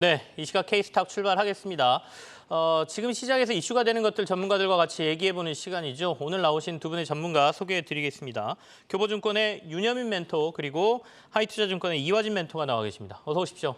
네, 이 시각 K스탁 출발하겠습니다. 지금 시장에서 이슈가 되는 것들 전문가들과 같이 얘기해보는 시간이죠. 오늘 나오신 두 분의 전문가 소개해드리겠습니다. 교보증권의 윤여민 멘토 그리고 하이투자증권의 이화진 멘토가 나와 계십니다. 어서 오십시오.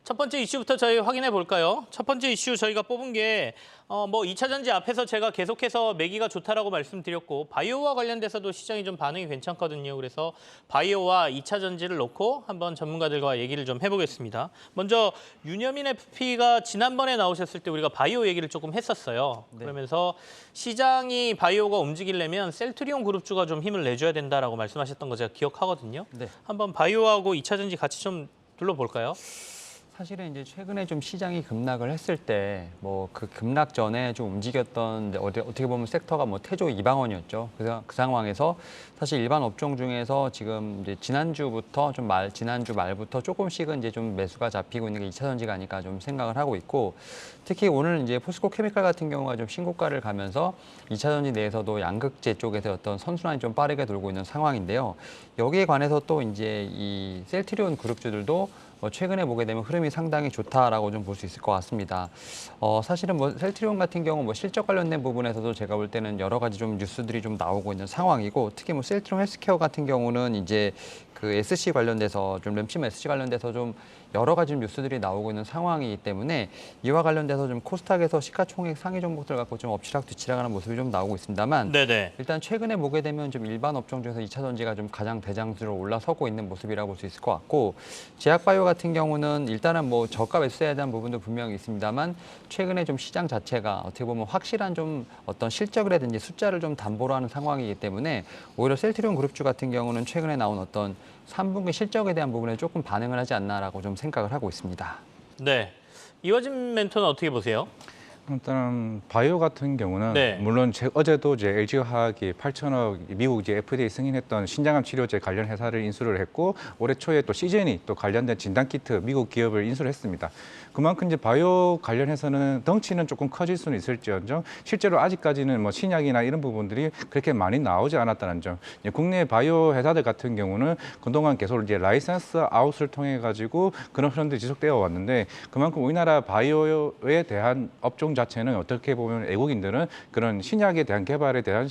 첫 번째 이슈부터 저희 확인해 볼까요? 첫 번째 이슈 저희가 뽑은 게 2차 전지 앞에서 제가 계속해서 매기가 좋다라고 말씀드렸고 바이오와 관련돼서도 시장이 좀 반응이 괜찮거든요. 그래서 바이오와 2차 전지를 놓고 한번 전문가들과 얘기를 좀 해보겠습니다. 먼저 윤여민 FP가 지난번에 나오셨을 때 우리가 바이오 얘기를 조금 했었어요. 네. 그러면서 시장이 바이오가 움직이려면 셀트리온 그룹주가 좀 힘을 내줘야 된다라고 말씀하셨던 거 제가 기억하거든요. 네. 한번 바이오하고 2차 전지 같이 좀 둘러볼까요? 사실은 이제 최근에 좀 시장이 급락을 했을 때 그 급락 전에 좀 움직였던 어떻게 보면 섹터가 태조 이방원이었죠. 그래서 그 상황에서 사실 일반 업종 중에서 지금 이제 지난주 말부터 조금씩은 이제 좀 매수가 잡히고 있는 게 2차 전지가 아닐까 좀 생각을 하고 있고, 특히 오늘 이제 포스코 케미칼 같은 경우가 좀 신고가를 가면서 2차 전지 내에서도 양극재 쪽에서 어떤 선순환이 좀 빠르게 돌고 있는 상황인데요. 여기에 관해서 또 이제 이 셀트리온 그룹주들도 최근에 보게 되면 흐름이 상당히 좋다라고 좀 볼 수 있을 것 같습니다. 사실은 셀트리온 같은 경우 실적 관련된 부분에서도 제가 볼 때는 여러 가지 좀 뉴스들이 좀 나오고 있는 상황이고, 특히 셀트리온 헬스케어 같은 경우는 이제 그 SC 관련돼서 좀 램심 SC 관련돼서 좀 여러 가지 뉴스들이 나오고 있는 상황이기 때문에 이와 관련돼서 좀 코스닥에서 시가총액 상위 종목들 갖고 좀 엎치락뒤치락하는 모습이 좀 나오고 있습니다만, 네네. 일단 최근에 보게 되면 좀 일반 업종 중에서 2차 전지가 좀 가장 대장주로 올라서고 있는 모습이라고 볼 수 있을 것 같고, 제약바이오 같은 경우는 일단은 저가 매수에 대한 부분도 분명히 있습니다만 최근에 좀 시장 자체가 어떻게 보면 확실한 좀 어떤 실적이라든지 숫자를 좀 담보로 하는 상황이기 때문에 오히려 셀트리온 그룹주 같은 경우는 최근에 나온 어떤 3분기 실적에 대한 부분에 조금 반응을 하지 않나라고 좀 생각을 하고 있습니다. 네. 이화진 멘토는 어떻게 보세요? 일단 바이오 같은 경우는 네. 물론 어제도 이제 LG화학이 8천억 미국 이제 FDA 승인했던 신장암 치료제 관련 회사를 인수를 했고, 올해 초에 또 시젠이 또 관련된 진단 키트 미국 기업을 인수를 했습니다. 그만큼 이제 바이오 관련해서는 덩치는 조금 커질 수는 있을지언정 실제로 아직까지는 신약이나 이런 부분들이 그렇게 많이 나오지 않았다는 점. 국내 바이오 회사들 같은 경우는 그동안 계속 이제 라이센스 아웃을 통해 가지고 그런 흐름들이 지속되어 왔는데, 그만큼 우리나라 바이오에 대한 업종 자체는 어떻게 보면 외국인들은 그런 신약에 대한 개발에 대한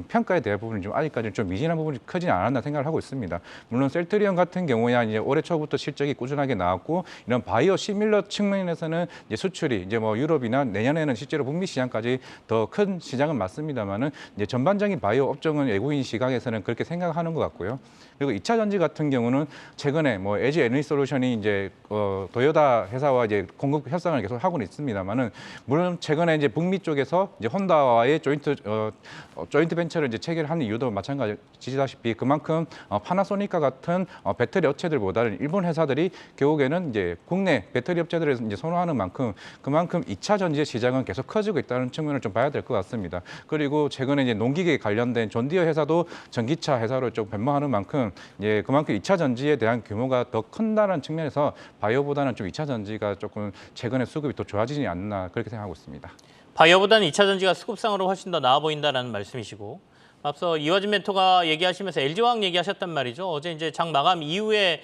평가에 대한 부분이 좀 아직까지는 좀 미진한 부분이 크지 않았나 생각을 하고 있습니다. 물론 셀트리온 같은 경우야 이제 올해 초부터 실적이 꾸준하게 나왔고, 이런 바이오 시밀러 측면에서는 이제 수출이 이제 유럽이나 내년에는 실제로 북미 시장까지 더 큰 시장은 맞습니다만은 이제 전반적인 바이오 업종은 외국인 시각에서는 그렇게 생각하는 것 같고요. 그리고 2차 전지 같은 경우는 최근에 LG 에너지솔루션이 이제 도요타 회사와 이제 공급 협상을 계속 하고는 있습니다만은, 물론 최근에 이제 북미 쪽에서 이제 혼다와의 조인트 벤처를 이제 체결한 이유도 마찬가지다시피 그만큼 파나소닉과 같은 배터리 업체들보다는 일본 회사들이 결국에는 이제 국내 배터리 업체들을 이제 선호하는 만큼 그만큼 2차 전지의 시장은 계속 커지고 있다는 측면을 좀 봐야 될 것 같습니다. 그리고 최근에 이제 농기계 관련된 존디어 회사도 전기차 회사로 좀 변모하는 만큼 이제 그만큼 2차 전지에 대한 규모가 더 큰다는 측면에서 바이오보다는 좀 2차 전지가 조금 최근에 수급이 더 좋아지지 않나 그렇게 생각하고 있습니다. 바이오보다는 2차 전지가 수급상으로 훨씬 더 나아 보인다라는 말씀이시고, 앞서 이화진 멘토가 얘기하시면서 LG화학 얘기하셨단 말이죠. 어제 이제 장 마감 이후에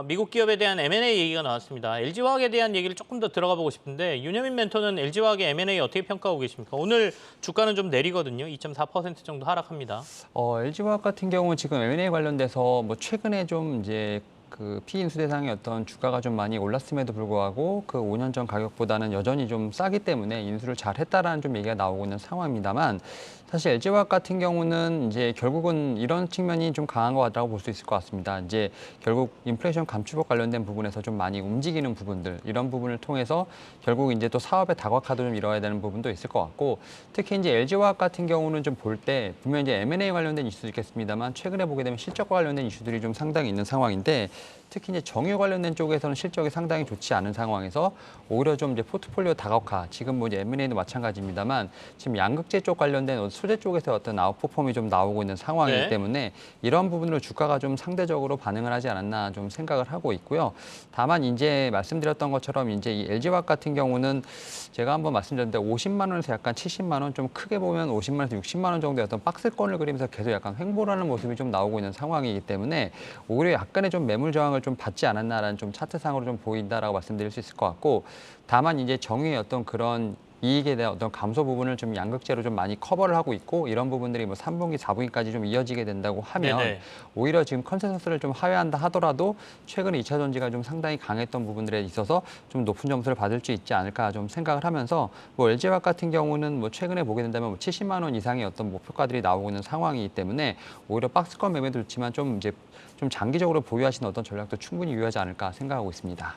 미국 기업에 대한 M&A 얘기가 나왔습니다. LG화학에 대한 얘기를 조금 더 들어가 보고 싶은데, 윤여민 멘토는 LG화학의 M&A 어떻게 평가하고 계십니까? 오늘 주가는 좀 내리거든요. 2.4% 정도 하락합니다. LG화학 같은 경우는 지금 M&A 관련돼서 최근에 좀 이제 그 피인수 대상의 어떤 주가가 좀 많이 올랐음에도 불구하고 그 5년 전 가격보다는 여전히 좀 싸기 때문에 인수를 잘 했다라는 좀 얘기가 나오고 있는 상황입니다만, 사실 LG화학 같은 경우는 이제 결국은 이런 측면이 좀 강한 것 같다고 볼 수 있을 것 같습니다. 이제 결국 인플레이션 감축법 관련된 부분에서 좀 많이 움직이는 부분들, 이런 부분을 통해서 결국 이제 또 사업의 다각화도 좀 이뤄야 되는 부분도 있을 것 같고, 특히 이제 LG화학 같은 경우는 좀 볼 때 분명 이제 M&A 관련된 이슈도 있겠습니다만 최근에 보게 되면 실적과 관련된 이슈들이 좀 상당히 있는 상황인데, 특히 이제 정유 관련된 쪽에서는 실적이 상당히 좋지 않은 상황에서 오히려 좀 이제 포트폴리오 다각화, 지금 이제 M&A도 마찬가지입니다만 지금 양극재 쪽 관련된 소재 쪽에서 어떤 아웃퍼폼이 좀 나오고 있는 상황이기 네. 때문에 이런 부분으로 주가가 좀 상대적으로 반응을 하지 않았나 좀 생각을 하고 있고요. 다만 이제 말씀드렸던 것처럼 이제 이 LG화학 같은 경우는 제가 한번 말씀드렸는데 50만 원에서 약간 70만 원, 좀 크게 보면 50만 원에서 60만 원 정도의 어떤 박스권을 그리면서 계속 약간 횡보를 하는 모습이 좀 나오고 있는 상황이기 때문에 오히려 약간의 좀 매물 저항을 영향을 좀 받지 않았나라는 좀 차트상으로 좀 보인다라고 말씀드릴 수 있을 것 같고, 다만 이제 정유의 어떤 그런 이익에 대한 어떤 감소 부분을 좀 양극재로 좀 많이 커버를 하고 있고, 이런 부분들이 뭐 3분기, 4분기까지 좀 이어지게 된다고 하면 네네. 오히려 지금 컨센서스를 좀 하회한다 하더라도 최근에 2차 전지가 좀 상당히 강했던 부분들에 있어서 좀 높은 점수를 받을 수 있지 않을까 좀 생각을 하면서, 뭐 LG화학 같은 경우는 뭐 최근에 보게 된다면 뭐 70만 원 이상의 어떤 목표가들이 나오고 있는 상황이기 때문에 오히려 박스권 매매도 좋지만 좀 이제 좀 장기적으로 보유하시는 어떤 전략도 충분히 유효하지 않을까 생각하고 있습니다.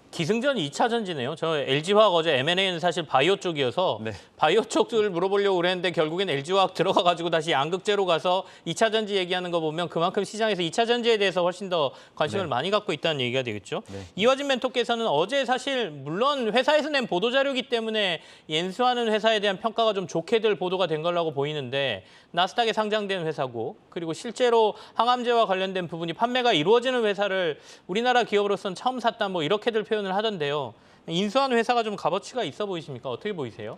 기승전 2차 전지네요. 저 LG화학 어제 M&A는 사실 바이오 쪽이어서 네. 바이오 쪽을 물어보려고 그랬는데 결국엔 LG화학 들어가가지고 다시 양극재로 가서 2차 전지 얘기하는 거 보면 그만큼 시장에서 2차 전지에 대해서 훨씬 더 관심을 네. 많이 갖고 있다는 얘기가 되겠죠. 네. 이화진 멘토께서는 어제 사실 물론 회사에서 낸 보도자료이기 때문에 연수하는 회사에 대한 평가가 좀 좋게들 보도가 된 걸로 보이는데, 나스닥에 상장된 회사고 그리고 실제로 항암제와 관련된 부분이 판매가 이루어지는 회사를 우리나라 기업으로서는 처음 샀다 뭐 이렇게들 표현을 하던데요. 인수한 회사가 좀 값어치가 있어 보이십니까? 어떻게 보이세요?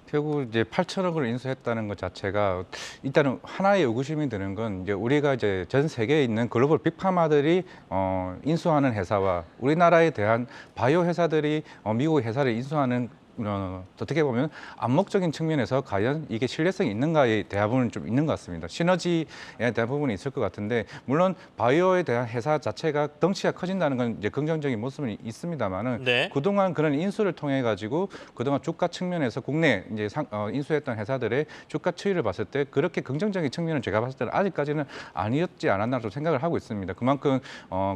결국 이제 8천억을 인수했다는 것 자체가 일단은 하나의 의구심이 드는 건, 이제 우리가 이제 전 세계에 있는 글로벌 빅파마들이 인수하는 회사와 우리나라에 대한 바이오 회사들이 미국 회사를 인수하는 어떻게 보면 암묵적인 측면에서 과연 이게 신뢰성이 있는가에 대한 부분은 좀 있는 것 같습니다. 시너지에 대한 부분이 있을 것 같은데, 물론 바이오에 대한 회사 자체가 덩치가 커진다는 건 이제 긍정적인 모습은 있습니다만은, 네. 그동안 그런 인수를 통해 가지고 그동안 주가 측면에서 국내 이제 인수했던 회사들의 주가 추이를 봤을 때 그렇게 긍정적인 측면은 제가 봤을 때는 아직까지는 아니었지 않았나 좀 생각을 하고 있습니다. 그만큼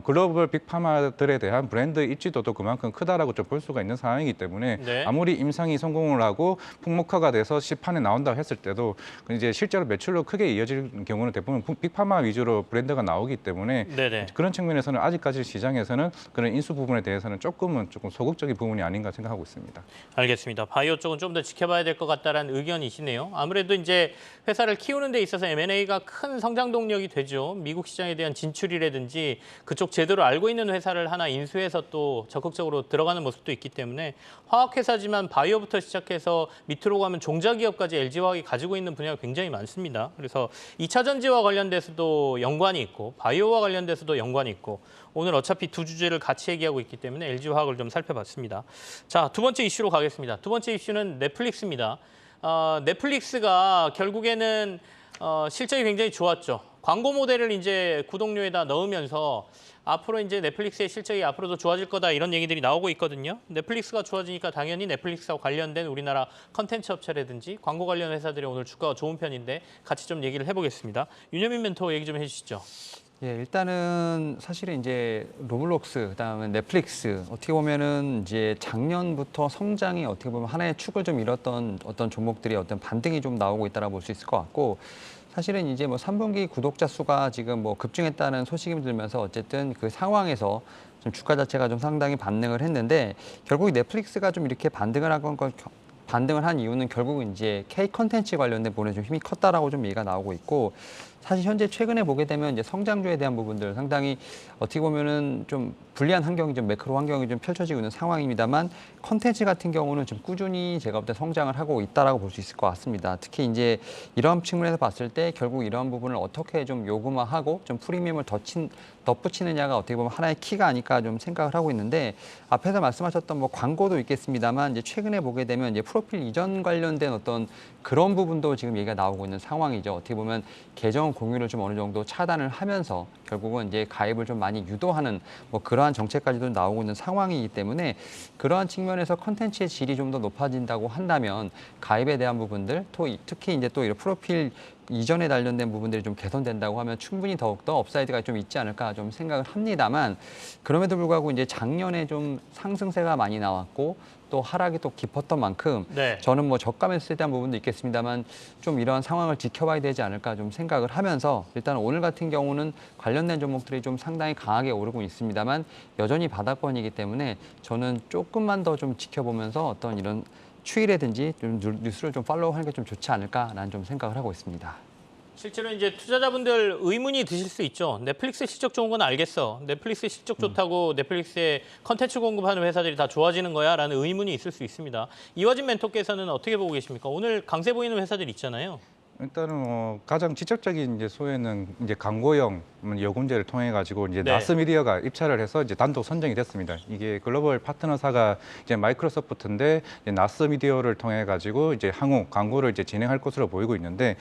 글로벌 빅파마들에 대한 브랜드 입지도도 그만큼 크다라고 좀 볼 수가 있는 상황이기 때문에, 네. 아무리 임상이 성공을 하고 풍목화가 돼서 시판에 나온다고 했을 때도 이제 실제로 매출로 크게 이어질 경우는 대부분 빅파마 위주로 브랜드가 나오기 때문에, 네네. 그런 측면에서는 아직까지 시장에서는 그런 인수 부분에 대해서는 조금 소극적인 부분이 아닌가 생각하고 있습니다. 알겠습니다. 바이오 쪽은 좀 더 지켜봐야 될 것 같다라는 의견이시네요. 아무래도 이제 회사를 키우는 데 있어서 M&A가 큰 성장 동력이 되죠. 미국 시장에 대한 진출이라든지 그쪽 제대로 알고 있는 회사를 하나 인수해서 또 적극적으로 들어가는 모습도 있기 때문에, 화학회사지만 바이오부터 시작해서 밑으로 가면 종자기업까지 LG화학이 가지고 있는 분야가 굉장히 많습니다. 그래서 2차 전지와 관련돼서도 연관이 있고 바이오와 관련돼서도 연관이 있고, 오늘 어차피 두 주제를 같이 얘기하고 있기 때문에 LG화학을 좀 살펴봤습니다. 자, 두 번째 이슈로 가겠습니다. 두 번째 이슈는 넷플릭스입니다. 넷플릭스가 결국에는 실적이 굉장히 좋았죠. 광고 모델을 이제 구독료에다 넣으면서 앞으로 이제 넷플릭스의 실적이 앞으로도 좋아질 거다 이런 얘기들이 나오고 있거든요. 넷플릭스가 좋아지니까 당연히 넷플릭스와 관련된 우리나라 컨텐츠 업체라든지 광고 관련 회사들의 오늘 주가가 좋은 편인데 같이 좀 얘기를 해보겠습니다. 윤여민 멘토 얘기 좀 해주시죠. 예, 일단은 사실은 이제 로블록스, 그다음에 넷플릭스, 어떻게 보면은 이제 작년부터 성장이 어떻게 보면 하나의 축을 좀 잃었던 어떤 종목들이 어떤 반등이 좀 나오고 있다라고 볼 수 있을 것 같고, 사실은 이제 뭐 3분기 구독자 수가 지금 뭐 급증했다는 소식이 들면서 어쨌든 그 상황에서 좀 주가 자체가 좀 상당히 반등을 했는데, 결국 넷플릭스가 좀 이렇게 반등을 한 이유는 결국은 이제 K 컨텐츠 관련된 부분에 좀 힘이 컸다라고 좀 얘기가 나오고 있고, 사실 현재 최근에 보게 되면 이제 성장주에 대한 부분들 상당히 어떻게 보면은 좀 불리한 환경이 좀 매크로 환경이 좀 펼쳐지고 있는 상황입니다만, 컨텐츠 같은 경우는 좀 꾸준히 제가 볼 때 성장을 하고 있다라고 볼 수 있을 것 같습니다. 특히 이제 이런 측면에서 봤을 때 결국 이런 부분을 어떻게 좀 요금화하고 좀 프리미엄을 덧붙이느냐가 어떻게 보면 하나의 키가 아닐까 좀 생각을 하고 있는데, 앞에서 말씀하셨던 뭐 광고도 있겠습니다만 이제 최근에 보게 되면 이제 프로필 이전 관련된 어떤 그런 부분도 지금 얘기가 나오고 있는 상황이죠. 어떻게 보면 계정 공유를 좀 어느 정도 차단을 하면서 결국은 이제 가입을 좀 많이 유도하는 뭐 그러한 정책까지도 나오고 있는 상황이기 때문에, 그러한 측면에서 컨텐츠의 질이 좀 더 높아진다고 한다면 가입에 대한 부분들, 특히 이제 또 이런 프로필 이전에 관련된 부분들이 좀 개선된다고 하면 충분히 더욱더 업사이드가 좀 있지 않을까 좀 생각을 합니다만, 그럼에도 불구하고 이제 작년에 좀 상승세가 많이 나왔고 또 하락이 또 깊었던 만큼 네. 저는 뭐 저가 매수에 대한 부분도 있겠습니다만 좀 이러한 상황을 지켜봐야 되지 않을까 좀 생각을 하면서, 일단 오늘 같은 경우는 관련된 종목들이 좀 상당히 강하게 오르고 있습니다만 여전히 바닥권이기 때문에 저는 조금만 더 좀 지켜보면서 어떤 이런 추이라든지 좀 뉴스를 좀 팔로우하는 게 좀 좋지 않을까라는 좀 생각을 하고 있습니다. 실제로 이제 투자자분들 의문이 드실 수 있죠. 넷플릭스 실적 좋은 건 알겠어. 넷플릭스 실적 좋다고 넷플릭스에 컨텐츠 공급하는 회사들이 다 좋아지는 거야? 라는 의문이 있을 수 있습니다. 이화진 멘토께서는 어떻게 보고 계십니까? 오늘 강세 보이는 회사들 있잖아요. 일단은 가장 직접적인 이제 소외는 이제 광고형 요금제를 통해 가지고 이제 네. 나스미디어가 입찰을 해서 이제 단독 선정이 됐습니다. 이게 글로벌 파트너사가 이제 마이크로소프트인데 이제 나스미디어를 통해 가지고 이제 향후 광고를 이제 진행할 것으로 보이고 있는데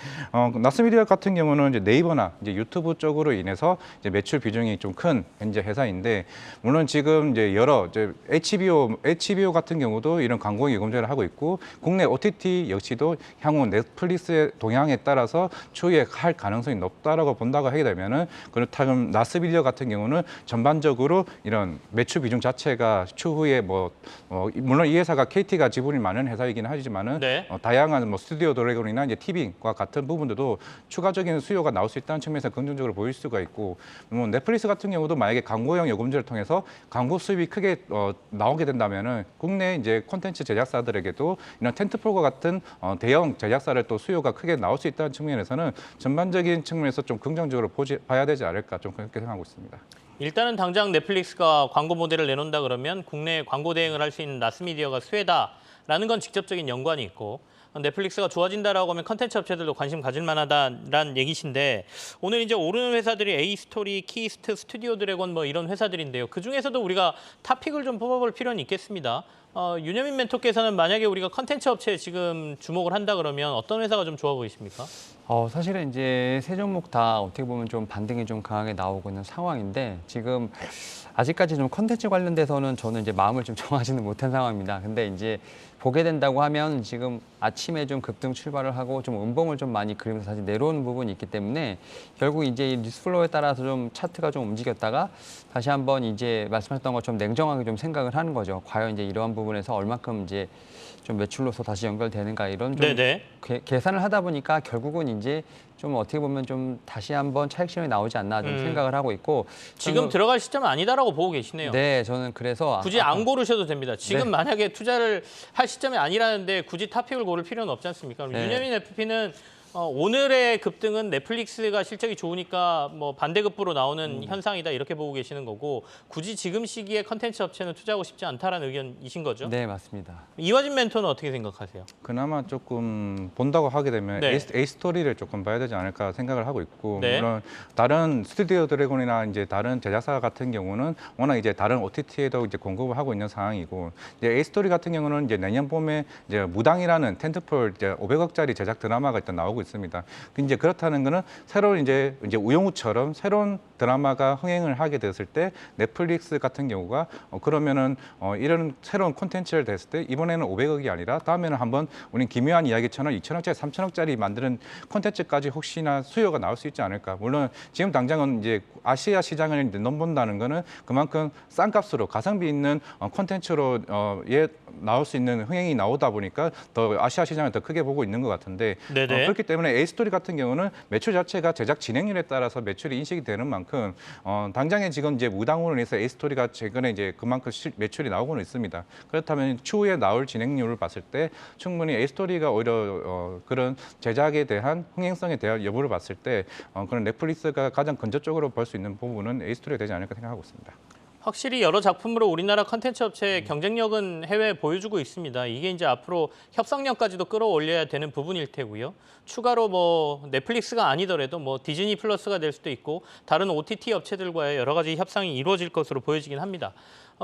나스미디어 같은 경우는 이제 네이버나 이제 유튜브 쪽으로 인해서 이제 매출 비중이 좀 큰 현재 회사인데 물론 지금 이제 여러 이제 HBO 같은 경우도 이런 광고 요금제를 하고 있고 국내 OTT 역시도 향후 넷플릭스의 동향에 따라서 추후에 할 가능성이 높다라고 본다고 하게 되면은 그렇다면 나스미디어 같은 경우는 전반적으로 이런 매출 비중 자체가 추후에 물론 이 회사가 KT가 지분이 많은 회사이긴 하지만은 네. 다양한 뭐 스튜디오 드래곤이나 이제 TV과 같은 부분들도 추가적인 수요가 나올 수 있다는 측면에서 긍정적으로 보일 수가 있고 뭐 넷플릭스 같은 경우도 만약에 광고형 요금제를 통해서 광고 수입이 크게 나오게 된다면은 국내 이제 콘텐츠 제작사들에게도 이런 텐트폴과 같은 대형 제작사를 또 수요가 크게 나올 수 있다는 측면에서는 전반적인 측면에서 좀 긍정적으로 봐야 되지 않을까 좀 그렇게 생각하고 있습니다. 일단은 당장 넷플릭스가 광고 모델을 내놓는다 그러면 국내 광고 대행을 할 수 있는 나스미디어가 수혜다라는 건 직접적인 연관이 있고 넷플릭스가 좋아진다라고 하면 컨텐츠 업체들도 관심 가질 만하다라는 얘기신데 오늘 이제 오르는 회사들이 에이스토리, 키스트, 스튜디오 드래곤 뭐 이런 회사들인데요. 그중에서도 우리가 탑픽을 좀 뽑아볼 필요는 있겠습니다. 윤여민 멘토께서는 만약에 우리가 컨텐츠 업체에 지금 주목을 한다 그러면 어떤 회사가 좀 좋아 보이십니까? 사실은 이제 세 종목 다 어떻게 보면 좀 반등이 좀 강하게 나오고 있는 상황인데 지금 아직까지 좀 컨텐츠 관련돼서는 저는 이제 마음을 좀 정하지는 못한 상황입니다. 근데 이제 보게 된다고 하면 지금 아침에 좀 급등 출발을 하고 좀 음봉을 좀 많이 그리면서 다시 내려오는 부분이 있기 때문에 결국 이제 이 뉴스플로우에 따라서 좀 차트가 좀 움직였다가 다시 한번 이제 말씀하셨던 것처럼 냉정하게 좀 생각을 하는 거죠. 과연 이제 이러한 부분에서 얼마큼 이제 좀 매출로서 다시 연결되는가 이런 좀 네네. 계산을 하다 보니까 결국은 이제 좀 어떻게 보면 좀 다시 한번 차익 실현이 나오지 않나 좀 생각을 하고 있고 지금 들어갈 시점은 아니다라고 보고 계시네요. 네, 저는 그래서 굳이 안 고르셔도 됩니다. 지금 네. 만약에 투자를 할 시점이 아니라는데 굳이 탑픽을 고를 필요는 없지 않습니까? 네. 윤여민 FP는 오늘의 급등은 넷플릭스가 실적이 좋으니까 뭐 반대급부로 나오는 현상이다 이렇게 보고 계시는 거고 굳이 지금 시기에 컨텐츠 업체는 투자하고 싶지 않다라는 의견이신 거죠? 네, 맞습니다. 이화진 멘토는 어떻게 생각하세요? 그나마 조금 본다고 하게 되면 네. 에이스토리를 조금 봐야 되지 않을까 생각을 하고 있고 네. 물론 다른 스튜디오 드래곤이나 이제 다른 제작사 같은 경우는 워낙 이제 다른 OTT에도 이제 공급을 하고 있는 상황이고 이제 에이스토리 같은 경우는 이제 내년 봄에 이제 무당이라는 텐트폴 이제 500억짜리 제작 드라마가 일단 나오고 있습니다. 이제 그렇다는 거는 새로운 이제 우영우처럼 새로운 드라마가 흥행을 하게 됐을 때 넷플릭스 같은 경우가 그러면은 이런 새로운 콘텐츠를 됐을 때 이번에는 500억이 아니라 다음에는 한번 우리 기묘한 이야기처럼 2천억짜리, 3천억짜리 만드는 콘텐츠까지 혹시나 수요가 나올 수 있지 않을까. 물론 지금 당장은 이제 아시아 시장을 이제 넘본다는 거는 그만큼 싼 값으로 가성비 있는 콘텐츠로 나올 수 있는 흥행이 나오다 보니까 더 아시아 시장을 더 크게 보고 있는 것 같은데 네네. 그렇기 때문에 에이스토리 같은 경우는 매출 자체가 제작 진행률에 따라서 매출이 인식이 되는 만큼 당장에 지금 이제 무당으로 인해서 에이스토리가 최근에 이제 그만큼 매출이 나오고는 있습니다. 그렇다면 추후에 나올 진행률을 봤을 때 충분히 에이스토리가 오히려 그런 제작에 대한 흥행성에 대한 여부를 봤을 때 그런 넷플릭스가 가장 근접적으로 볼 수 있는 부분은 에이스토리가 되지 않을까 생각하고 있습니다. 확실히 여러 작품으로 우리나라 컨텐츠 업체의 경쟁력은 해외에 보여주고 있습니다. 이게 이제 앞으로 협상력까지도 끌어올려야 되는 부분일 테고요. 추가로 뭐 넷플릭스가 아니더라도 뭐 디즈니 플러스가 될 수도 있고 다른 OTT 업체들과의 여러 가지 협상이 이루어질 것으로 보여지긴 합니다.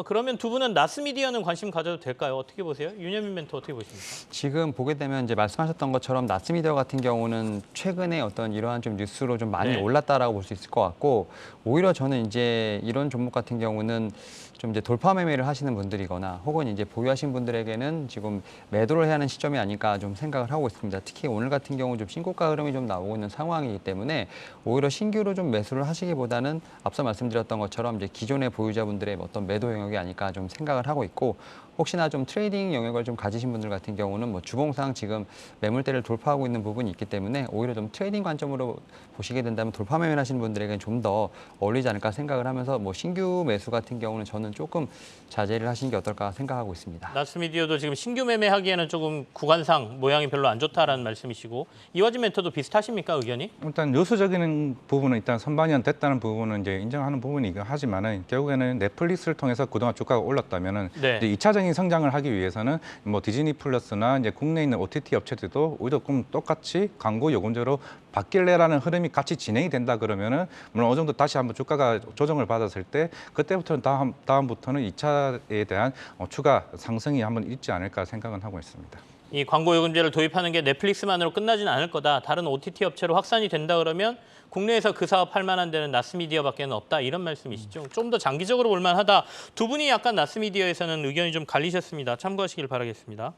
그러면 두 분은 나스미디어는 관심 가져도 될까요? 어떻게 보세요? 윤여민 멘토 어떻게 보십니까? 지금 보게 되면 이제 말씀하셨던 것처럼 나스미디어 같은 경우는 최근에 어떤 이러한 좀 뉴스로 좀 많이 네. 올랐다라고 볼 수 있을 것 같고 오히려 저는 이제 이런 종목 같은 경우는 좀 이제 돌파 매매를 하시는 분들이거나 혹은 이제 보유하신 분들에게는 지금 매도를 해야 하는 시점이 아닐까 좀 생각을 하고 있습니다. 특히 오늘 같은 경우 좀 신고가 흐름이 좀 나오고 있는 상황이기 때문에 오히려 신규로 좀 매수를 하시기보다는 앞서 말씀드렸던 것처럼 이제 기존의 보유자분들의 어떤 매도 영역이 아닐까 좀 생각을 하고 있고 혹시나 좀 트레이딩 영역을 좀 가지신 분들 같은 경우는 뭐 주봉상 지금 매물대를 돌파하고 있는 부분이 있기 때문에 오히려 좀 트레이딩 관점으로 보시게 된다면 돌파 매매를 하시는 분들에게는 좀 더 어울리지 않을까 생각을 하면서 뭐 신규 매수 같은 경우는 저는 조금 자제를 하시는 게 어떨까 생각하고 있습니다. 나스미디어도 지금 신규 매매하기에는 조금 구간상 모양이 별로 안 좋다라는 말씀이시고 이화진 멘토도 비슷하십니까 의견이? 일단 뉴스적인 부분은 일단 선반영 됐다는 부분은 이제 인정하는 부분이긴 하지만은 결국에는 넷플릭스를 통해서 그동안 주가가 올랐다면은 네. 이제 2차적인 성장을 하기 위해서는 뭐 디즈니 플러스나 이제 국내에 있는 OTT 업체들도 오히려 좀 똑같이 광고 요금제로 바뀔래라는 흐름이 같이 진행이 된다 그러면은 물론 어느 정도 다시 한번 주가가 조정을 받았을 때 그때부터는 다음부터는 2차에 대한 추가 상승이 한번 있지 않을까 생각은 하고 있습니다. 이 광고 요금제를 도입하는 게 넷플릭스만으로 끝나지는 않을 거다. 다른 OTT 업체로 확산이 된다 그러면 국내에서 그 사업 할 만한 데는 나스미디어밖에는 없다. 이런 말씀이시죠. 좀 더 장기적으로 볼 만하다. 두 분이 약간 나스미디어에서는 의견이 좀 갈리셨습니다. 참고하시길 바라겠습니다.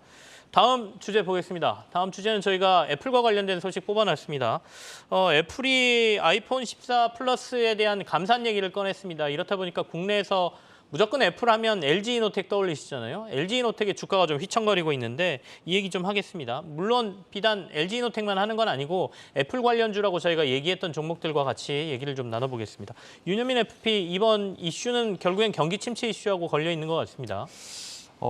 다음 주제 보겠습니다. 다음 주제는 저희가 애플과 관련된 소식 뽑아놨습니다. 애플이 아이폰 14 플러스에 대한 감산 얘기를 꺼냈습니다. 이렇다 보니까 국내에서 무조건 애플 하면 LG이노텍 떠올리시잖아요. LG이노텍의 주가가 좀 휘청거리고 있는데 이 얘기 좀 하겠습니다. 물론 비단 LG이노텍만 하는 건 아니고 애플 관련주라고 저희가 얘기했던 종목들과 같이 얘기를 좀 나눠보겠습니다. 윤여민 FP 이번 이슈는 결국엔 경기 침체 이슈하고 걸려 있는 것 같습니다.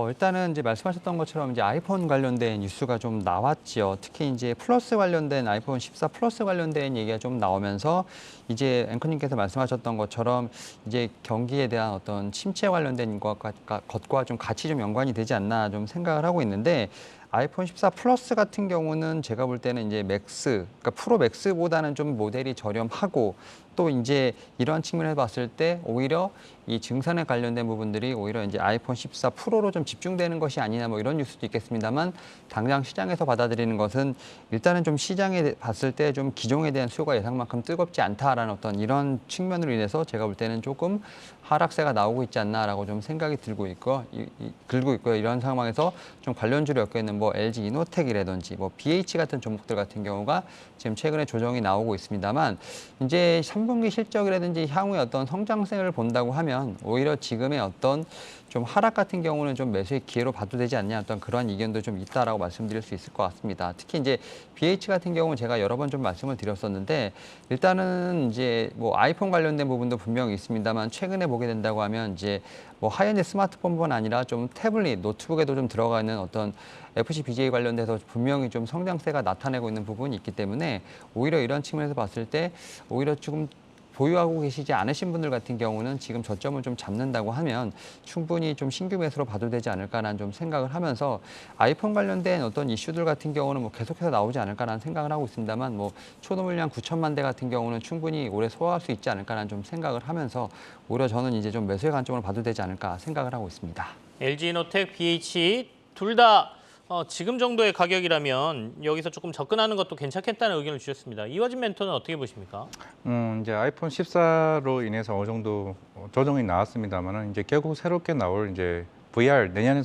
일단은 이제 말씀하셨던 것처럼 이제 아이폰 관련된 뉴스가 좀 나왔지요. 특히 이제 플러스 관련된 아이폰 14 플러스 관련된 얘기가 좀 나오면서 이제 앵커님께서 말씀하셨던 것처럼 이제 경기에 대한 어떤 침체 관련된 것과 좀 같이 좀 연관이 되지 않나 좀 생각을 하고 있는데 아이폰 14 플러스 같은 경우는 제가 볼 때는 이제 맥스, 그러니까 프로 맥스보다는 좀 모델이 저렴하고 또 이제 이러한 측면에서 봤을 때 오히려 이 증산에 관련된 부분들이 오히려 이제 아이폰 14 프로로 좀 집중되는 것이 아니냐 뭐 이런 뉴스도 있겠습니다만 당장 시장에서 받아들이는 것은 일단은 좀 시장에 봤을 때 좀 기종에 대한 수요가 예상만큼 뜨겁지 않다라는 어떤 이런 측면으로 인해서 제가 볼 때는 조금 하락세가 나오고 있지 않나라고 좀 생각이 들고 있고요. 이런 상황에서 좀 관련주로 엮여 있는 뭐 LG 이노텍이라든지 뭐 BH 같은 종목들 같은 경우가 지금 최근에 조정이 나오고 있습니다만 이제 3분기 실적이라든지 향후의 어떤 성장세를 본다고 하면 오히려 지금의 어떤 좀 하락 같은 경우는 좀 매수의 기회로 봐도 되지 않냐 어떤 그런 의견도 좀 있다라고 말씀드릴 수 있을 것 같습니다. 특히 이제 BH 같은 경우는 제가 여러 번 좀 말씀을 드렸었는데 일단은 이제 뭐 아이폰 관련된 부분도 분명히 있습니다만 최근에 보게 된다고 하면 이제 뭐 하이엔드 스마트폰뿐 아니라 좀 태블릿, 노트북에도 좀 들어가 있는 어떤 FC BGA 관련돼서 분명히 좀 성장세가 나타내고 있는 부분이 있기 때문에 오히려 이런 측면에서 봤을 때 오히려 조금 보유하고 계시지 않으신 분들 같은 경우는 지금 저점을 좀 잡는다고 하면 충분히 좀 신규 매수로 봐도 되지 않을까라는 좀 생각을 하면서 아이폰 관련된 어떤 이슈들 같은 경우는 뭐 계속해서 나오지 않을까라는 생각을 하고 있습니다만 뭐 초도물량 9천만 대 같은 경우는 충분히 올해 소화할 수 있지 않을까라는 좀 생각을 하면서 오히려 저는 이제 좀 매수의 관점으로 봐도 되지 않을까 생각을 하고 있습니다. LG이노텍, BH 둘 다 지금 정도의 가격이라면 여기서 조금 접근하는 것도 괜찮겠다는 의견을 주셨습니다. 이화진 멘토는 어떻게 보십니까? 이제 아이폰 14로 인해서 어느 정도 조정이 나왔습니다만은 이제 결국 새롭게 나올 이제 VR 내년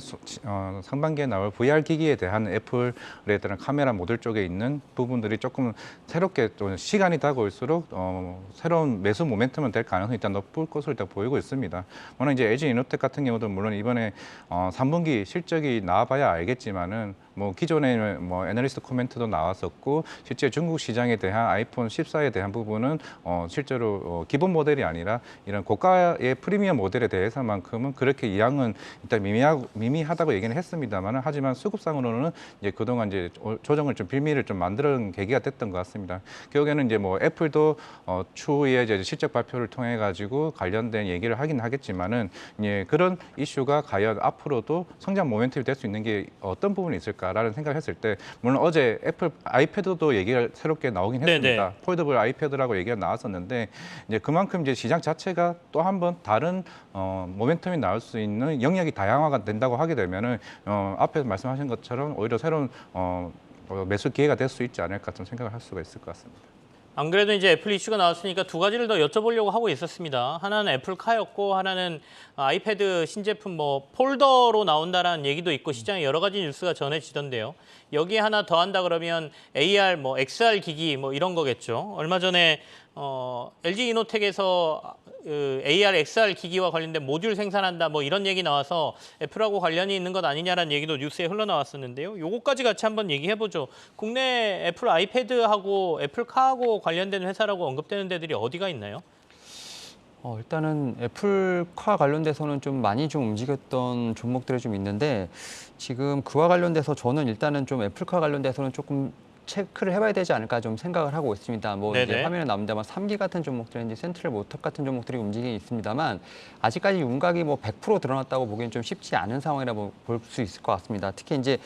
상반기에 나올 VR 기기에 대한 애플에 대한 카메라 모듈 쪽에 있는 부분들이 조금 새롭게 또 시간이 다가올수록 새로운 매수 모멘텀은 될 가능성이 일단 높을 것으로 일단 보이고 있습니다. 물론 이제 LG 이노텍 같은 경우도 물론 이번에 3분기 실적이 나와봐야 알겠지만은 뭐 기존에 뭐 애널리스트 코멘트도 나왔었고 실제 중국 시장에 대한 아이폰 14에 대한 부분은 실제로 기본 모델이 아니라 이런 고가의 프리미엄 모델에 대해서만큼은 그렇게 이양은 일단 미미하다고 얘기는 했습니다만은 하지만 수급상으로는 이제 그동안 이제 조정을 좀 빌미를 좀 만드는 계기가 됐던 것 같습니다. 결국에는 이제 뭐 애플도 추후에 이제 실적 발표를 통해 가지고 관련된 얘기를 하긴 하겠지만은 이제 그런 이슈가 과연 앞으로도 성장 모멘텀이 될 수 있는 게 어떤 부분이 있을까라는 생각을 했을 때 물론 어제 애플 아이패드도 얘기가 새롭게 나오긴 했습니다. 네네. 폴더블 아이패드라고 얘기가 나왔었는데 이제 그만큼 이제 시장 자체가 또 한번 다른 모멘텀이 나올 수 있는 영역이 다양화가 된다고 하게 되면은 앞에서 말씀하신 것처럼 오히려 새로운 매수 기회가 될 수 있지 않을까 좀 생각을 할 수가 있을 것 같습니다. 안 그래도 이제 애플 이슈가 나왔으니까 두 가지를 더 여쭤보려고 하고 있었습니다. 하나는 애플카였고 하나는 아이패드 신제품 뭐 폴더로 나온다라는 얘기도 있고 시장에 여러 가지 뉴스가 전해지던데요. 여기에 하나 더 한다 그러면 AR, 뭐 XR 기기 뭐 이런 거겠죠. 얼마 전에 LG 이노텍에서 AR, XR 기기와 관련된 모듈 생산한다 뭐 이런 얘기 나와서 애플하고 관련이 있는 것 아니냐라는 얘기도 뉴스에 흘러나왔었는데요. 요거까지 같이 한번 얘기해보죠. 국내 애플 아이패드하고 애플카하고 관련된 회사라고 언급되는 데들이 어디가 있나요? 일단은 애플카 관련돼서는 좀 많이 좀 움직였던 종목들이 좀 있는데 지금 그와 관련돼서 저는 일단은 좀 애플카 관련돼서는 조금 체크를 해봐야 되지 않을까 좀 생각을 하고 있습니다. 뭐 이제 네네. 화면에 나옵니다만 3기 같은 종목들은 이제 센트럴 모터 같은 종목들이 움직이고 있습니다만 아직까지 윤곽이 뭐 100% 드러났다고 보기엔 좀 쉽지 않은 상황이라고 볼 수 있을 것 같습니다. 특히 이제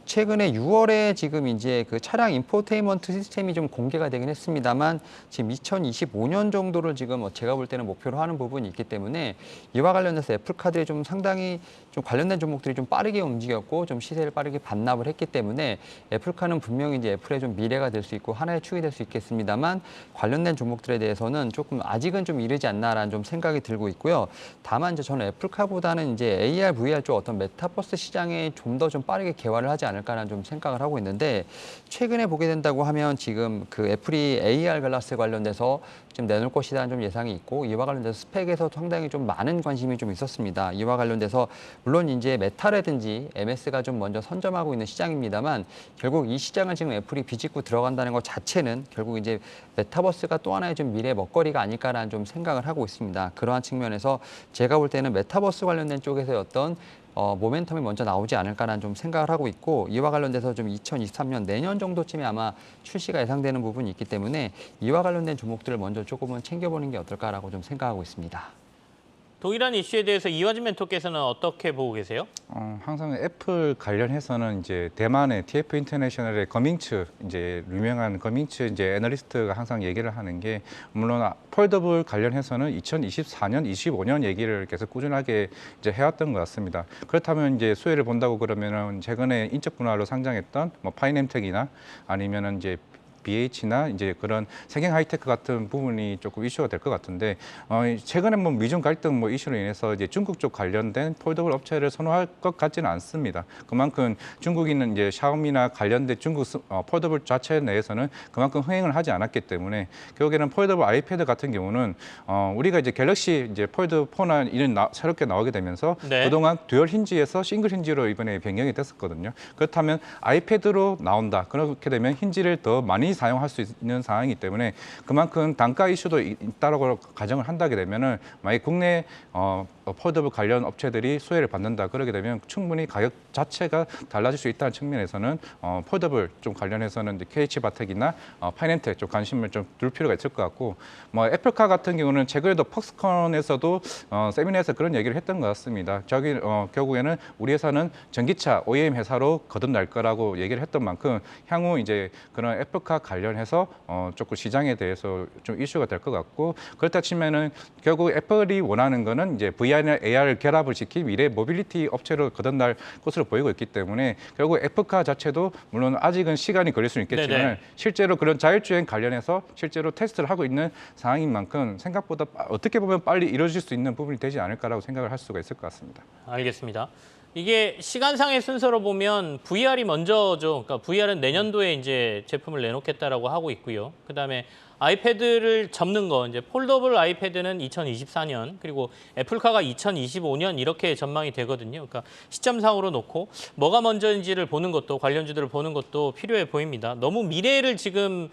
최근에 6월에 지금 이제 그 차량 인포테인먼트 시스템이 좀 공개가 되긴 했습니다만 지금 2025년 정도를 지금 제가 볼 때는 목표로 하는 부분이 있기 때문에 이와 관련해서 애플카드에 좀 상당히 좀 관련된 종목들이 좀 빠르게 움직였고 좀 시세를 빠르게 반납을 했기 때문에 애플카는 분명히 이제 애플의 좀 미래가 될 수 있고 하나의 축이 될 수 있겠습니다만 관련된 종목들에 대해서는 조금 아직은 좀 이르지 않나라는 좀 생각이 들고 있고요. 다만 이제 저는 애플카보다는 이제 AR, VR 쪽 어떤 메타버스 시장에 좀 더 좀 빠르게 개화를 하지 않을까라는 좀 생각을 하고 있는데 최근에 보게 된다고 하면 지금 그 애플이 AR 글라스 관련돼서 좀 내놓을 것이라는 좀 예상이 있고 이와 관련돼서 스펙에서 상당히 좀 많은 관심이 좀 있었습니다. 이와 관련돼서 물론 이제 메타라든지 MS가 좀 먼저 선점하고 있는 시장입니다만 결국 이 시장을 지금 애플이 비집고 들어간다는 것 자체는 결국 이제 메타버스가 또 하나의 좀 미래 먹거리가 아닐까라는 좀 생각을 하고 있습니다. 그러한 측면에서 제가 볼 때는 메타버스 관련된 쪽에서의 어떤 모멘텀이 먼저 나오지 않을까라는 좀 생각을 하고 있고 이와 관련돼서 좀 2023년 내년 정도쯤에 아마 출시가 예상되는 부분이 있기 때문에 이와 관련된 종목들을 먼저 조금은 챙겨보는 게 어떨까라고 좀 생각하고 있습니다. 동일한 이슈에 대해서 이화진 멘토께서는 어떻게 보고 계세요? 항상 애플 관련해서는 이제 대만의 TF 인터내셔널의 거밍츠 이제 유명한 거밍츠 이제 애널리스트가 항상 얘기를 하는 게 물론 폴더블 관련해서는 2024년, 25년 얘기를 계속 꾸준하게 이제 해왔던 것 같습니다. 그렇다면 이제 수혜를 본다고 그러면은 최근에 인적 분할로 상장했던 뭐 파이넴텍이나 아니면은 이제 BH나 이제 그런 세경 하이테크 같은 부분이 조금 이슈가 될 것 같은데 최근에 뭐 미중 갈등 뭐 이슈로 인해서 이제 중국 쪽 관련된 폴더블 업체를 선호할 것 같지는 않습니다. 그만큼 중국인은 이제 샤오미나 관련된 중국 폴더블 자체 내에서는 그만큼 흥행을 하지 않았기 때문에 결국에는 폴더블 아이패드 같은 경우는 우리가 이제 갤럭시 이제 폴드 4나 이런 새롭게 나오게 되면서 네. 그동안 듀얼 힌지에서 싱글 힌지로 이번에 변경이 됐었거든요. 그렇다면 아이패드로 나온다. 그렇게 되면 힌지를 더 많이 사용할 수 있는 상황이기 때문에 그만큼 단가 이슈도 있다라고 가정을 한다게 되면은 만약 국내 폴더블 관련 업체들이 수혜를 받는다 그러게 되면 충분히 가격 자체가 달라질 수 있다는 측면에서는 폴더블 좀 관련해서는 이제 KH바텍이나 파이낸텍 좀 관심을 좀 둘 필요가 있을 것 같고 뭐 애플카 같은 경우는 최근에도 퍽스콘에서도 세미나에서 그런 얘기를 했던 것 같습니다. 저기 결국에는 우리 회사는 전기차 OEM 회사로 거듭날 거라고 얘기를 했던 만큼 향후 이제 그런 애플카 관련해서 조금 시장에 대해서 좀 이슈가 될 것 같고 그렇다 치면은 결국 애플이 원하는 거는 이제 VR이나 AR을 결합을 시킨 미래 모빌리티 업체로 거듭날 것으로 보이고 있기 때문에 결국 애플카 자체도 물론 아직은 시간이 걸릴 수는 있겠지만 네네. 실제로 그런 자율주행 관련해서 실제로 테스트를 하고 있는 상황인 만큼 생각보다 어떻게 보면 빨리 이루어질 수 있는 부분이 되지 않을까라고 생각을 할 수가 있을 것 같습니다. 알겠습니다. 이게 시간상의 순서로 보면 VR이 먼저죠. 그러니까 VR은 내년도에 이제 제품을 내놓겠다라고 하고 있고요. 그다음에 아이패드를 접는 거 이제 폴더블 아이패드는 2024년 그리고 애플카가 2025년 이렇게 전망이 되거든요. 그러니까 시점상으로 놓고 뭐가 먼저인지를 보는 것도 관련주들을 보는 것도 필요해 보입니다. 너무 미래를 지금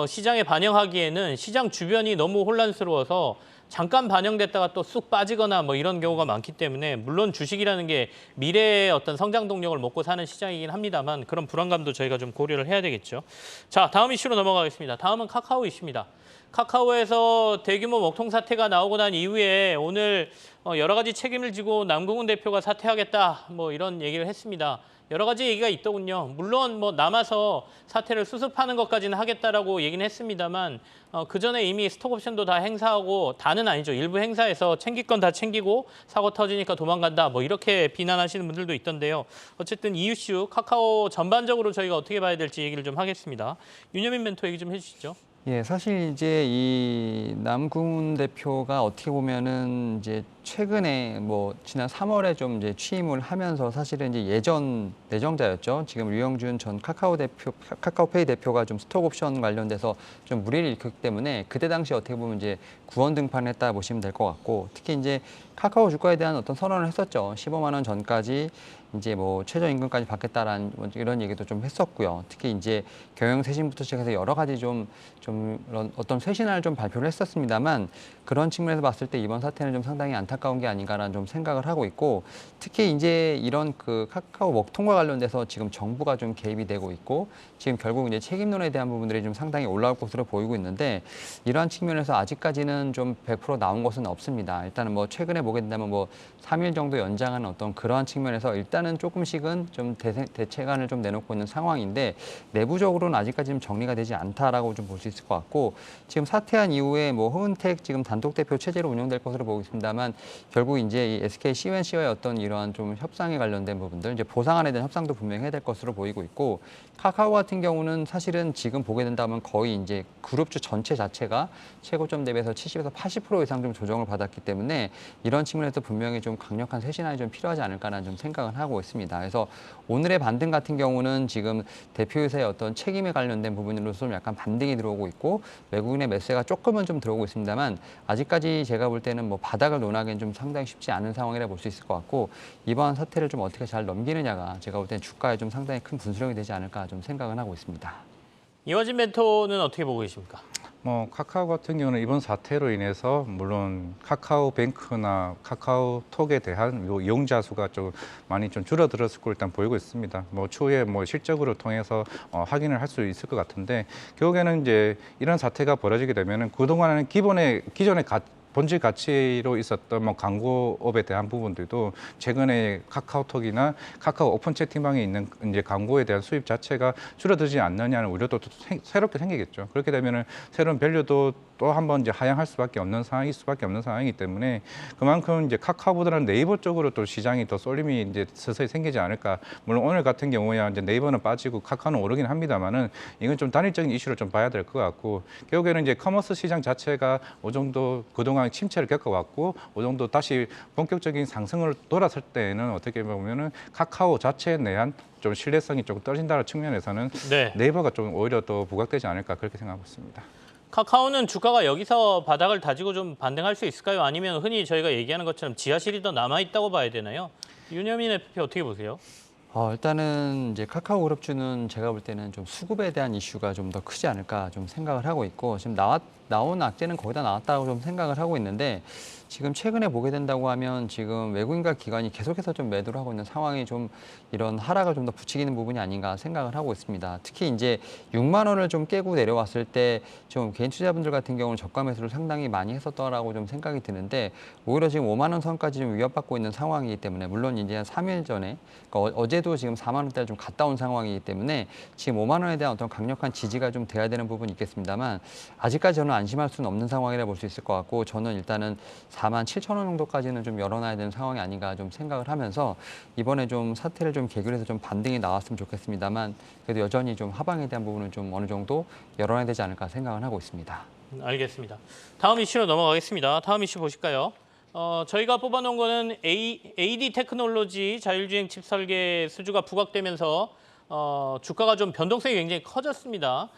시장에 반영하기에는 시장 주변이 너무 혼란스러워서 잠깐 반영됐다가 또 쑥 빠지거나 뭐 이런 경우가 많기 때문에 물론 주식이라는 게 미래의 어떤 성장 동력을 먹고 사는 시장이긴 합니다만 그런 불안감도 저희가 좀 고려를 해야 되겠죠. 자, 다음 이슈로 넘어가겠습니다. 다음은 카카오 이슈입니다. 카카오에서 대규모 먹통 사태가 나오고 난 이후에 오늘 여러 가지 책임을 지고 남궁훈 대표가 사퇴하겠다 뭐 이런 얘기를 했습니다. 여러 가지 얘기가 있더군요. 물론 뭐 남아서 사태를 수습하는 것까지는 하겠다라고 얘기는 했습니다만 그 전에 이미 스톡옵션도 다 행사하고 다는 아니죠. 일부 행사에서 챙길 건 다 챙기고 사고 터지니까 도망간다. 뭐 이렇게 비난하시는 분들도 있던데요. 어쨌든 이 이슈 카카오 전반적으로 저희가 어떻게 봐야 될지 얘기를 좀 하겠습니다. 윤여민 멘토 얘기 좀 해주시죠. 예, 사실 이제 이 남궁훈 대표가 어떻게 보면은 이제 최근에 뭐 지난 3월에 좀 이제 취임을 하면서 사실은 이제 예전 내정자였죠. 지금 류영준 전 카카오페이 대표가 좀 스톡옵션 관련돼서 좀 무리를 일으켰기 때문에 그때 당시 어떻게 보면 이제 구원 등판했다 보시면 될 것 같고 특히 이제 카카오 주가에 대한 어떤 선언을 했었죠. 15만 원 전까지 이제 뭐 최저임금까지 받겠다라는 이런 얘기도 좀 했었고요. 특히 이제 경영 쇄신부터 시작해서 여러 가지 좀 이런 어떤 쇄신안을 좀 발표를 했었습니다만 그런 측면에서 봤을 때 이번 사태는 좀 상당히 안타깝다. 안타까운 게 아닌가라는 좀 생각을 하고 있고, 특히 이제 이런 그 카카오 먹통과 관련돼서 지금 정부가 좀 개입이 되고 있고, 지금 결국 이제 책임론에 대한 부분들이 좀 상당히 올라올 것으로 보이고 있는데, 이러한 측면에서 아직까지는 좀 100% 나온 것은 없습니다. 일단은 뭐 최근에 보게 된다면 뭐 3일 정도 연장하는 어떤 그러한 측면에서 일단은 조금씩은 좀 대책안을 좀 내놓고 있는 상황인데, 내부적으로는 아직까지 좀 정리가 되지 않다라고 좀 볼 수 있을 것 같고, 지금 사퇴한 이후에 뭐 허은택 지금 단독 대표 체제로 운영될 것으로 보고 있습니다만, 결국 이제 이 SK CNC와의 어떤 이러한 좀 협상에 관련된 부분들, 이제 보상안에 대한 협상도 분명히 해야 될 것으로 보이고 있고, 카카오 같은 경우는 사실은 지금 보게 된다면 거의 이제 그룹주 전체 자체가 최고점 대비해서 70에서 80% 이상 좀 조정을 받았기 때문에, 이런 측면에서 분명히 좀 강력한 쇄신안이 좀 필요하지 않을까라는 좀 생각을 하고 있습니다. 그래서 오늘의 반등 같은 경우는 지금 대표이사의 어떤 책임에 관련된 부분으로서 좀 약간 반등이 들어오고 있고, 외국인의 매수가 조금은 좀 들어오고 있습니다만, 아직까지 제가 볼 때는 뭐 바닥을 논하기는 좀 상당히 쉽지 않은 상황이라 볼 수 있을 것 같고, 이번 사태를 좀 어떻게 잘 넘기느냐가 제가 볼 때는 주가에 좀 상당히 큰 분수령이 되지 않을까 좀 생각은 하고 있습니다. 이화진 멘토는 어떻게 보고 계십니까? 뭐 카카오 같은 경우는 이번 사태로 인해서 물론 카카오뱅크나 카카오톡에 대한 요 이용자 수가 좀 많이 좀 줄어들었을 걸 일단 보이고 있습니다. 뭐 추후에 뭐 실적으로 통해서 확인을 할 수 있을 것 같은데, 결국에는 이제 이런 사태가 벌어지게 되면은 그동안은 기존의 본질 가치로 있었던 뭐 광고업에 대한 부분들도 최근에 카카오톡이나 카카오 오픈 채팅방에 있는 이제 광고에 대한 수입 자체가 줄어들지 않느냐는 우려도 또 새롭게 생기겠죠. 그렇게 되면은 새로운 밸류도 또 한번 이제 하향할 수밖에 없는 상황일 수밖에 없는 상황이기 때문에, 그만큼 이제 카카오보다는 네이버 쪽으로 또 시장이 더 쏠림이 이제 서서히 생기지 않을까. 물론 오늘 같은 경우야 이제 네이버는 빠지고 카카오는 오르긴 합니다만은, 이건 좀 단일적인 이슈로 좀 봐야 될 것 같고, 결국에는 이제 커머스 시장 자체가 어느 정도 그동안 침체를 겪어왔고, 어느 정도 다시 본격적인 상승을 돌았을 때에는 어떻게 보면은 카카오 자체에 대한 좀 신뢰성이 조금 떨어진다는 측면에서는 네. 네이버가 좀 오히려 더 부각되지 않을까, 그렇게 생각하고 있습니다. 카카오는 주가가 여기서 바닥을 다지고 좀 반등할 수 있을까요? 아니면 흔히 저희가 얘기하는 것처럼 지하실이 더 남아있다고 봐야 되나요? 윤여민 FP 어떻게 보세요? 일단은 이제 카카오 그룹주는 제가 볼 때는 좀 수급에 대한 이슈가 좀 더 크지 않을까 좀 생각을 하고 있고, 지금 나온 악재는 거의 다 나왔다고 좀 생각을 하고 있는데, 지금 최근에 보게 된다고 하면 지금 외국인과 기관이 계속해서 좀 매도를 하고 있는 상황이 좀 이런 하락을 좀 더 부추기는 부분이 아닌가 생각을 하고 있습니다. 특히 이제 6만 원을 좀 깨고 내려왔을 때 좀 개인 투자분들 같은 경우는 저가 매수를 상당히 많이 했었더라고 좀 생각이 드는데, 오히려 지금 5만 원 선까지 좀 위협받고 있는 상황이기 때문에, 물론 이제 한 3일 전에 그러니까 어제도 지금 4만 원대를 좀 갔다 온 상황이기 때문에 지금 5만 원에 대한 어떤 강력한 지지가 좀 돼야 되는 부분이 있겠습니다만, 아직까지 저는 안심할 수는 없는 상황이라 볼 수 있을 것 같고, 저는 일단은 4만 7천 원 정도까지는 좀 열어놔야 되는 상황이 아닌가 좀 생각을 하면서, 이번에 좀 사태를 좀 계기로 해서 좀 반등이 나왔으면 좋겠습니다만, 그래도 여전히 좀 하방에 대한 부분은 좀 어느 정도 열어놔야 되지 않을까 생각은 하고 있습니다. 알겠습니다. 다음 이슈로 넘어가겠습니다. 다음 이슈 보실까요? 저희가 뽑아놓은 거는 AD 테크놀로지 자율주행 칩 설계 수주가 부각되면서 주가가 좀 변동성이 굉장히 커졌습니다.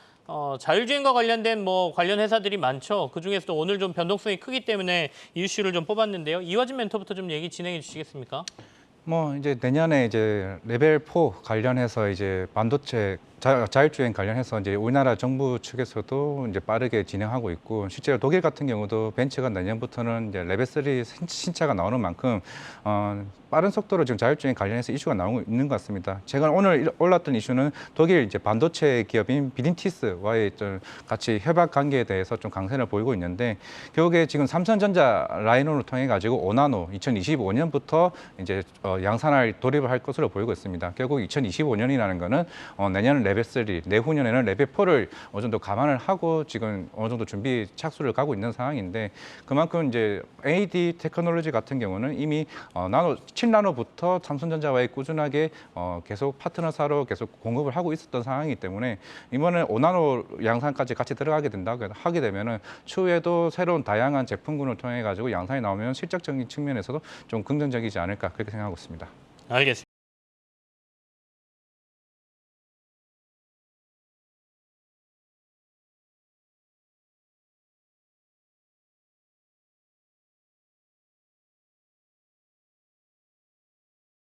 자율주행과 관련된 관련 회사들이 많죠. 그중에서도 오늘 좀 변동성이 크기 때문에 이 이슈를 좀 뽑았는데요. 이화진 멘토부터 좀 얘기 진행해 주시겠습니까? 뭐 이제 내년에 이제 레벨 4 관련해서 이제 반도체 자율주행 관련해서 이제 우리나라 정부 측에서도 이제 빠르게 진행하고 있고, 실제로 독일 같은 경우도 벤츠가 내년부터는 이제 레벨 3 신차가 나오는 만큼 빠른 속도로 지금 자율주행 관련해서 이슈가 나오고 있는 것 같습니다. 제가 오늘 올랐던 이슈는 독일 이제 반도체 기업인 비딘티스와의 좀 같이 협약 관계에 대해서 좀 강세를 보이고 있는데, 결국에 지금 삼성전자 라인으로 통해 가지고 5나노 2025년부터 이제 양산할 돌입을 할 것으로 보이고 있습니다. 결국 2025년이라는 거는 내년 레벨 3, 내후년에는 레벨 4를 어느 정도 감안을 하고 지금 어느 정도 준비 착수를 가고 있는 상황인데, 그만큼 이제 AD 테크놀로지 같은 경우는 이미 7나노부터 삼성전자와의 꾸준하게 계속 파트너사로 계속 공급을 하고 있었던 상황이기 때문에, 이번에 5나노 양산까지 같이 들어가게 된다고 하게 되면은 추후에도 새로운 다양한 제품군을 통해 가지고 양산이 나오면 실적적인 측면에서도 좀 긍정적이지 않을까, 그렇게 생각하고 있습니다. 알겠습니다.